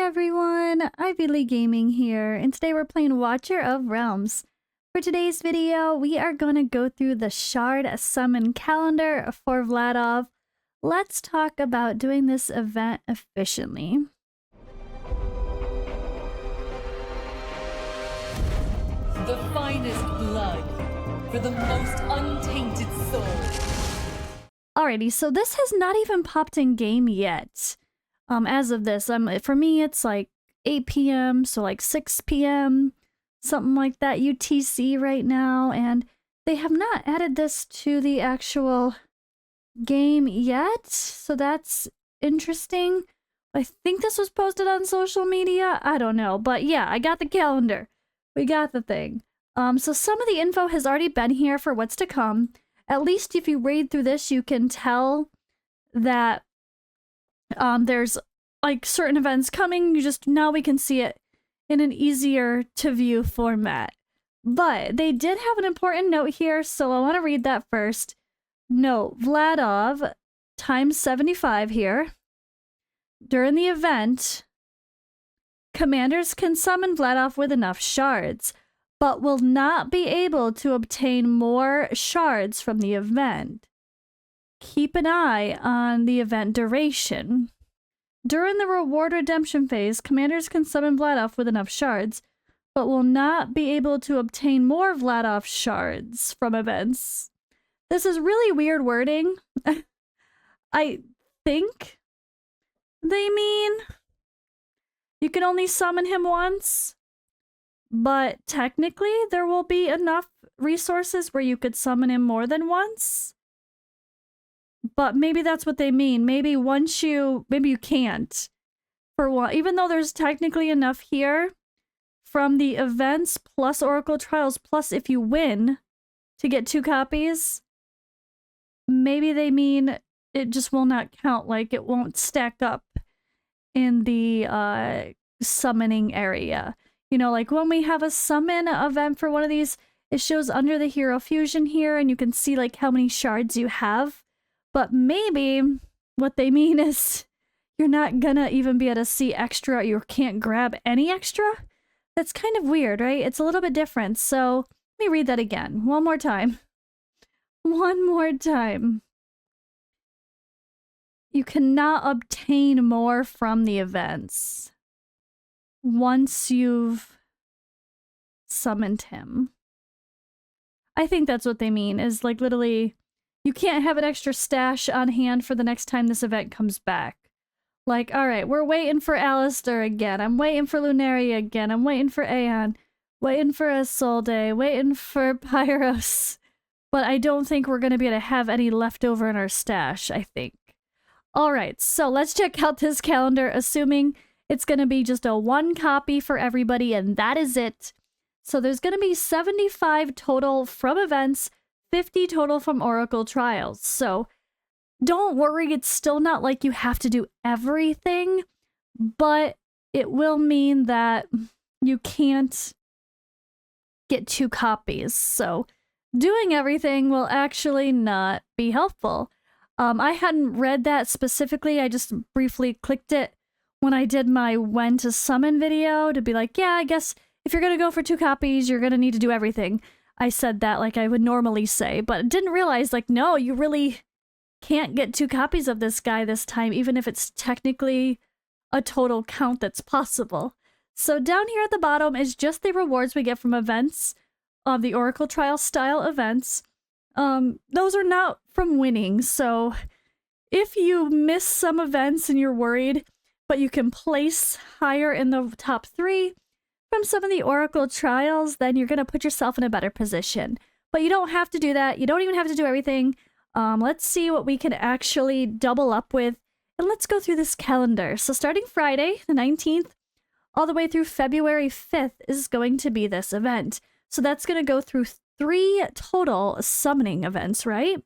everyone, Ivy Gaming here, and today we're playing Watcher of Realms. For today's video, we are going to go through the Shard Summon calendar for Vladov. Let's talk about doing this event efficiently. The finest blood for the most untainted soul. Alrighty, so this has not even popped in game yet. As of this, for me, it's like 8 p.m., so like 6 p.m., something like that, UTC right now, and they have not added this to the actual game yet, so that's interesting. I think this was posted on social media, I don't know, but yeah, I got the calendar. We got the thing. So some of the info has already been here for what's to come. At least if you read through this, you can tell that there's like certain events coming. Now we can see it in an easier to view format. But they did have an important note here, so I want to read that first. Note, Vladov times 75 here. During the event, commanders can summon Vladov with enough shards, but will not be able to obtain more shards from the event. Keep an eye on the event duration. During the reward redemption phase, commanders can summon Vladov with enough shards, but will not be able to obtain more Vladov shards from events. This is really weird wording. I think they mean you can only summon him once, but technically there will be enough resources where you could summon him more than once. But maybe that's what they mean. Maybe you can't. For one, even though there's technically enough here from the events plus Oracle Trials plus if you win to get 2 copies, maybe they mean it just will not count, like it won't stack up in the summoning area. You know, like when we have a summon event for one of these, it shows under the hero fusion here and you can see like how many shards you have. But maybe what they mean is you're not gonna even be able to see extra, you can't grab any extra. That's kind of weird, right? It's a little bit different. So let me read that again. One more time. One more time. You cannot obtain more from the events once you've summoned him. I think that's what they mean, is like literally you can't have an extra stash on hand for the next time this event comes back. Like, alright, we're waiting for Alistair again. I'm waiting for Lunaria again. I'm waiting for Aeon. Waiting for Isolde. Waiting for Pyros. But I don't think we're going to be able to have any left over in our stash, I think. Alright, so let's check out this calendar, assuming it's going to be just a 1 copy for everybody, and that is it. So there's going to be 75 total from events, 50 total from Oracle Trials. So don't worry, it's still not like you have to do everything, but it will mean that you can't get 2 copies. So doing everything will actually not be helpful. I hadn't read that specifically. I just briefly clicked it when I did my when to summon video to be like, yeah, I guess if you're going to go for 2 copies, you're going to need to do everything. I said that like I would normally say, but didn't realize, like, no, you really can't get 2 copies of this guy this time, even if it's technically a total count that's possible. So down here at the bottom is just the rewards we get from events, of the Oracle Trial style events. Those are not from winning, so if you miss some events and you're worried, but you can place higher in the top 3 from some of the Oracle Trials, then you're going to put yourself in a better position. But you don't have to do that. You don't even have to do everything. Let's see what we can actually double up with. And let's go through this calendar. So starting Friday, the 19th, all the way through February 5th is going to be this event. So that's going to go through 3 total summoning events, right?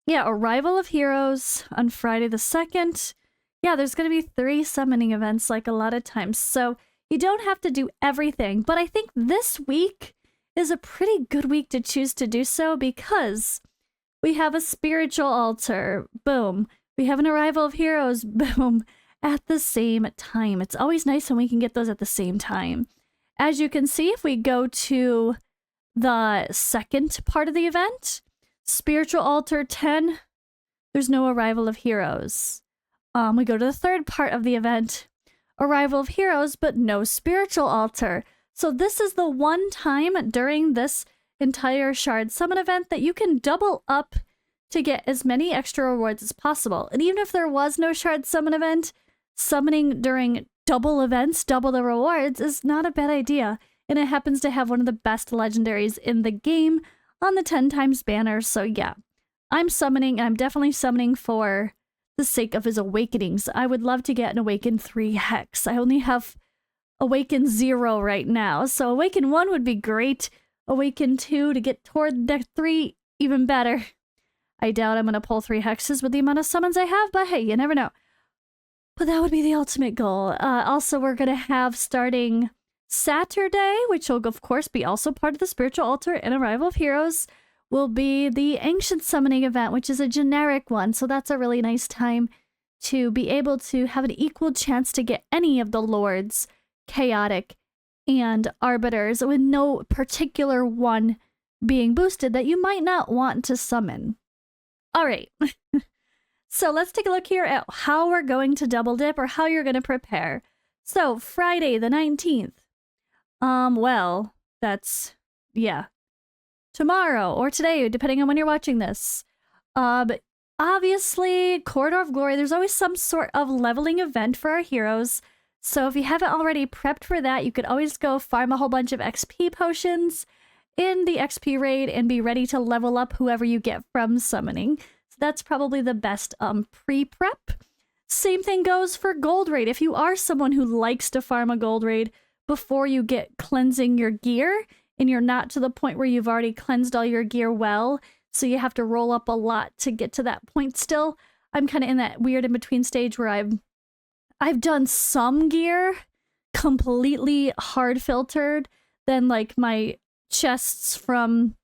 Yeah, Arrival of Heroes on Friday the 2nd. Yeah, there's going to be 3 summoning events like a lot of times. So you don't have to do everything, but I think this week is a pretty good week to choose to do so because we have a spiritual altar, boom. We have an Arrival of Heroes, boom. at the same time. It's always nice when we can get those at the same time. As you can see, if we go to the second part of the event, Spiritual Altar 10, there's no Arrival of Heroes. We go to the third part of the event, Arrival of Heroes, but no Spiritual Altar. So this is the one time during this entire Shard Summon event that you can double up to get as many extra rewards as possible. And even if there was no Shard Summon event, summoning during double events, double the rewards, is not a bad idea. And it happens to have one of the best legendaries in the game on the 10 times banner. So yeah, I'm definitely summoning for the sake of his awakenings. I would love to get an Awaken 3 Hex. I only have Awaken 0 right now. So Awaken 1 would be great. Awaken 2 to get toward the 3, even better. I doubt I'm going to pull 3 hexes with the amount of summons I have, but hey, you never know. But that would be the ultimate goal. Also, we're going to have starting Saturday, which will, of course, be also part of the Spiritual Altar and Arrival of Heroes, will be the Ancient Summoning event, which is a generic one. So that's a really nice time to be able to have an equal chance to get any of the Lords, Chaotic, and Arbiters, with no particular one being boosted that you might not want to summon. All right. So let's take a look here at how we're going to double dip, or how you're going to prepare. So Friday the 19th. Well, that's, yeah, tomorrow or today, depending on when you're watching this. But obviously, Corridor of Glory, there's always some sort of leveling event for our heroes. So if you haven't already prepped for that, you could always go farm a whole bunch of XP potions in the XP raid and be ready to level up whoever you get from summoning. So that's probably the best pre-prep. Same thing goes for gold raid. If you are someone who likes to farm a gold raid before you get cleansing your gear, and you're not to the point where you've already cleansed all your gear well, so you have to roll up a lot to get to that point still. I'm kind of in that weird in-between stage where I've done some gear completely hard filtered, then like my chests from,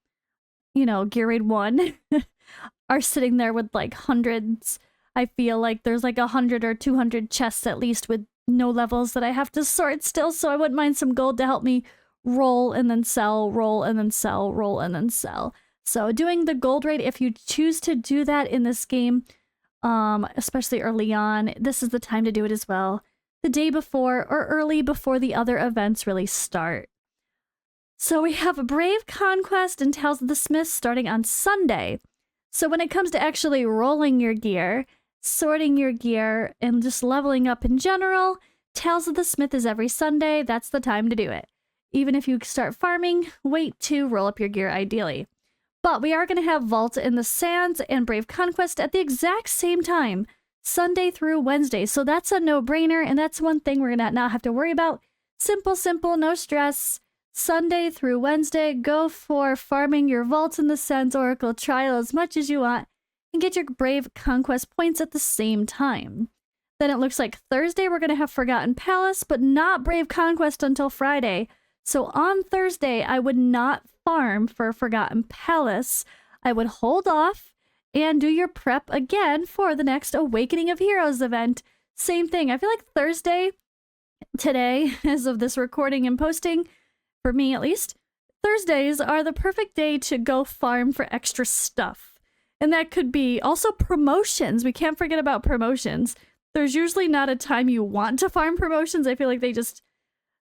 Gear Raid 1 are sitting there with like hundreds. I feel like there's like 100 or 200 chests at least with no levels that I have to sort still, so I wouldn't mind some gold to help me roll and then sell, roll and then sell, roll and then sell. So doing the gold raid, if you choose to do that in this game, especially early on, this is the time to do it as well. The day before or early before the other events really start. So we have a Brave Conquest and Tales of the Smith starting on Sunday. So when it comes to actually rolling your gear, sorting your gear, and just leveling up in general, Tales of the Smith is every Sunday. That's the time to do it. Even if you start farming, wait to roll up your gear ideally. But we are going to have Vault in the Sands and Brave Conquest at the exact same time, Sunday through Wednesday. So that's a no-brainer, and that's one thing we're going to not have to worry about. Simple, no stress. Sunday through Wednesday, go for farming your Vault in the Sands Oracle Trial as much as you want, and get your Brave Conquest points at the same time. Then it looks like Thursday we're going to have Forgotten Palace, but not Brave Conquest until Friday. So on Thursday, I would not farm for Forgotten Palace. I would hold off and do your prep again for the next Awakening of Heroes event. Same thing. I feel like Thursday, today, as of this recording and posting, for me at least, Thursdays are the perfect day to go farm for extra stuff. And that could be also promotions. We can't forget about promotions. There's usually not a time you want to farm promotions. I feel like they just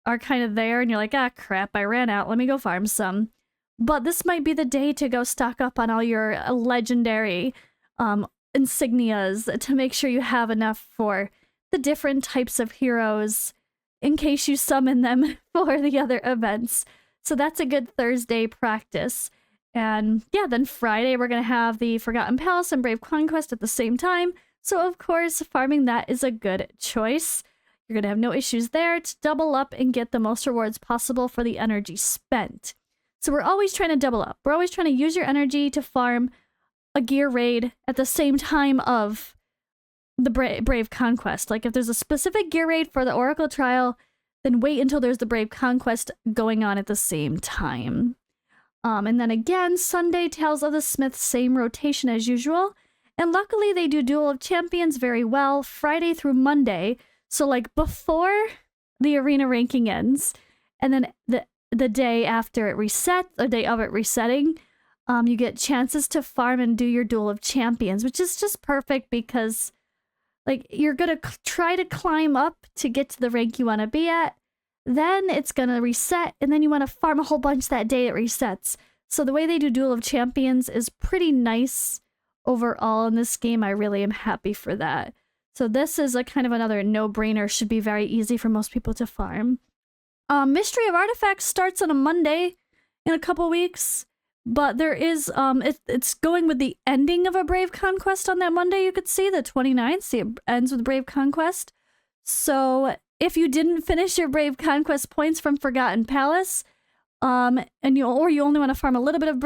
are kind of there and you're like, ah, crap, I ran out. Let me go farm some. But this might be the day to go stock up on all your legendary insignias to make sure you have enough for the different types of heroes in case you summon them for the other events. So that's a good Thursday practice. And yeah, then Friday we're going to have the Forgotten Palace and Brave Conquest at the same time. So of course, farming that is a good choice. You're going to have no issues there to double up and get the most rewards possible for the energy spent. So we're always trying to double up. We're always trying to use your energy to farm a gear raid at the same time of the Brave Conquest. Like if there's a specific gear raid for the Oracle Trial, then wait until there's the Brave Conquest going on at the same time. And then again, Sunday, Tales of the Smith, same rotation as usual. And luckily they do Duel of Champions very well. Friday through Monday, So like before the arena ranking ends, and then the day after it resets, or day of it resetting, you get chances to farm and do your Duel of Champions, which is just perfect because like you're gonna try to climb up to get to the rank you want to be at. Then it's gonna reset, and then you want to farm a whole bunch that day it resets. So the way they do Duel of Champions is pretty nice overall in this game. I really am happy for that. So this is a kind of another no-brainer. Should be very easy for most people to farm. Mystery of Artifacts starts on a Monday in a couple weeks, but there is it's going with the ending of a Brave Conquest on that Monday. You could see the 29th. See, it ends with Brave Conquest. So if you didn't finish your Brave Conquest points from Forgotten Palace, and you only want to farm a little bit of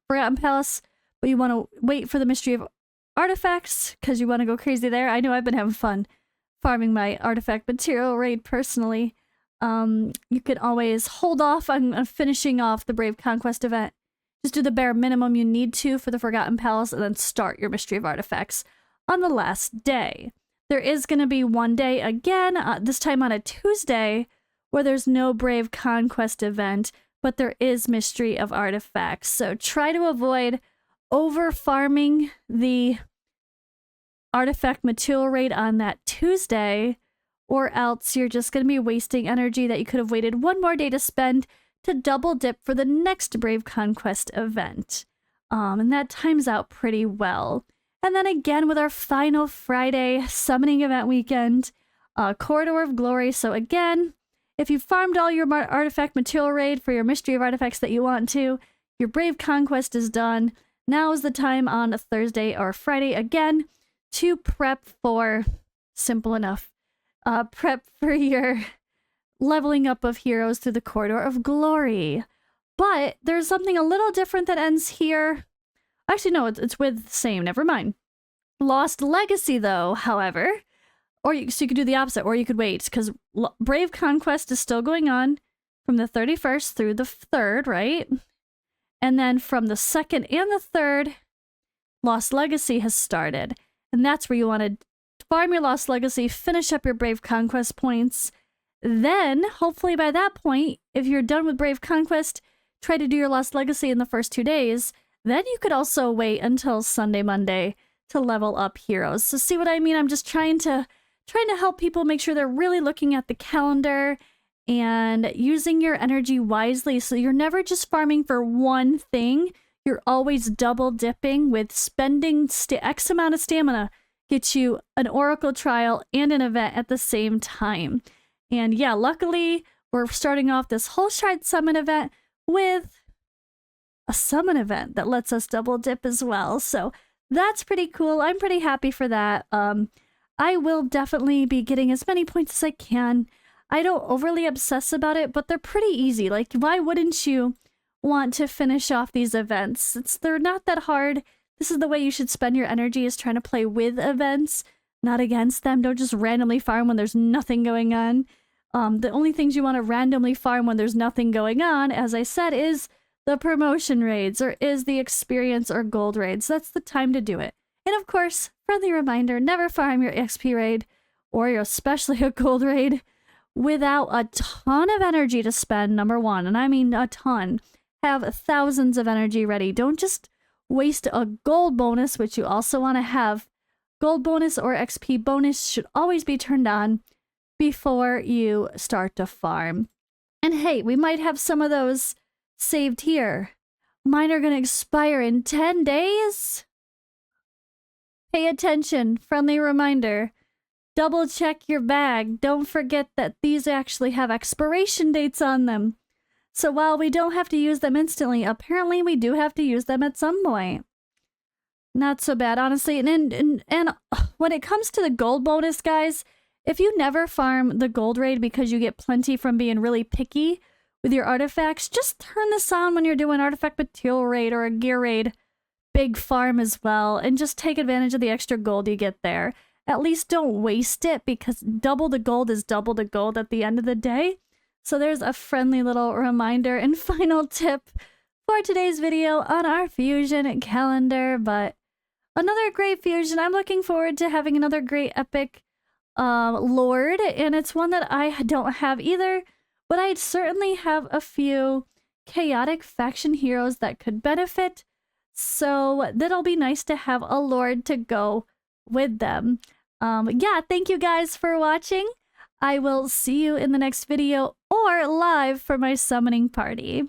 Forgotten Palace, but you want to wait for the Mystery of Artifacts because you want to go crazy there. I know I've been having fun farming my artifact material raid personally. You could always hold off on finishing off the Brave Conquest event. Just do the bare minimum you need to for the Forgotten Palace, and then start your Mystery of Artifacts on the last day. There is going to be one day again, this time on a Tuesday, where there's no Brave Conquest event, but there is Mystery of Artifacts. So try to avoid over farming the artifact material raid on that Tuesday, or else you're just going to be wasting energy that you could have waited one more day to spend to double dip for the next Brave Conquest event. And that times out pretty well. And then again with our final Friday summoning event weekend, Corridor of Glory. So again, if you farmed all your artifact material raid for your Mystery of Artifacts that you want to, your Brave Conquest is done. Now is the time on a Thursday or Friday again to prep for, simple enough, prep for your leveling up of heroes through the Corridor of Glory. But there's something a little different that ends here. Actually, no, it's with the same. Never mind. Lost Legacy, though, however, so you could do the opposite, or you could wait, because Brave Conquest is still going on from the 31st through the 3rd, right? And then from the 2nd and the 3rd, Lost Legacy has started. And that's where you want to farm your Lost Legacy, finish up your Brave Conquest points. Then, hopefully by that point, if you're done with Brave Conquest, try to do your Lost Legacy in the first 2 days. Then you could also wait until Sunday, Monday to level up heroes. So see what I mean? I'm just trying to help people make sure they're really looking at the calendar and using your energy wisely, so you're never just farming for one thing. You're always double dipping with spending X amount of stamina gets you an Oracle trial and an event at the same time. And yeah, luckily we're starting off this whole Shard Summon event with a summon event that lets us double dip as well. So that's pretty cool. I'm pretty happy for that. I will definitely be getting as many points as I can. I don't overly obsess about it, but they're pretty easy. Like, why wouldn't you want to finish off these events? They're not that hard. This is the way you should spend your energy, is trying to play with events, not against them. Don't just randomly farm when there's nothing going on. The only things you want to randomly farm when there's nothing going on, as I said, is the promotion raids, or is the experience or gold raids. That's the time to do it. And of course, friendly reminder, never farm your XP raid, or especially a gold raid, without a ton of energy to spend, number one. And I mean a ton. Have thousands of energy ready. Don't just waste a gold bonus, which you also want to have. Gold bonus or XP bonus should always be turned on before you start to farm. And hey, we might have some of those saved here. Mine are going to expire in 10 days. Pay attention. Friendly reminder. Double check your bag. Don't forget that these actually have expiration dates on them. So while we don't have to use them instantly, apparently we do have to use them at some point. Not so bad, honestly. And when it comes to the gold bonus, guys, if you never farm the gold raid because you get plenty from being really picky with your artifacts, just turn this on when you're doing artifact material raid or a gear raid, big farm as well, and just take advantage of the extra gold you get there. At least don't waste it, because double the gold is double the gold at the end of the day. So there's a friendly little reminder and final tip for today's video on our fusion calendar. But another great fusion. I'm looking forward to having another great epic lord, and it's one that I don't have either, but I'd certainly have a few chaotic faction heroes that could benefit, so that'll be nice to have a lord to go with them. Yeah, thank you guys for watching. I will see you in the next video or live for my summoning party.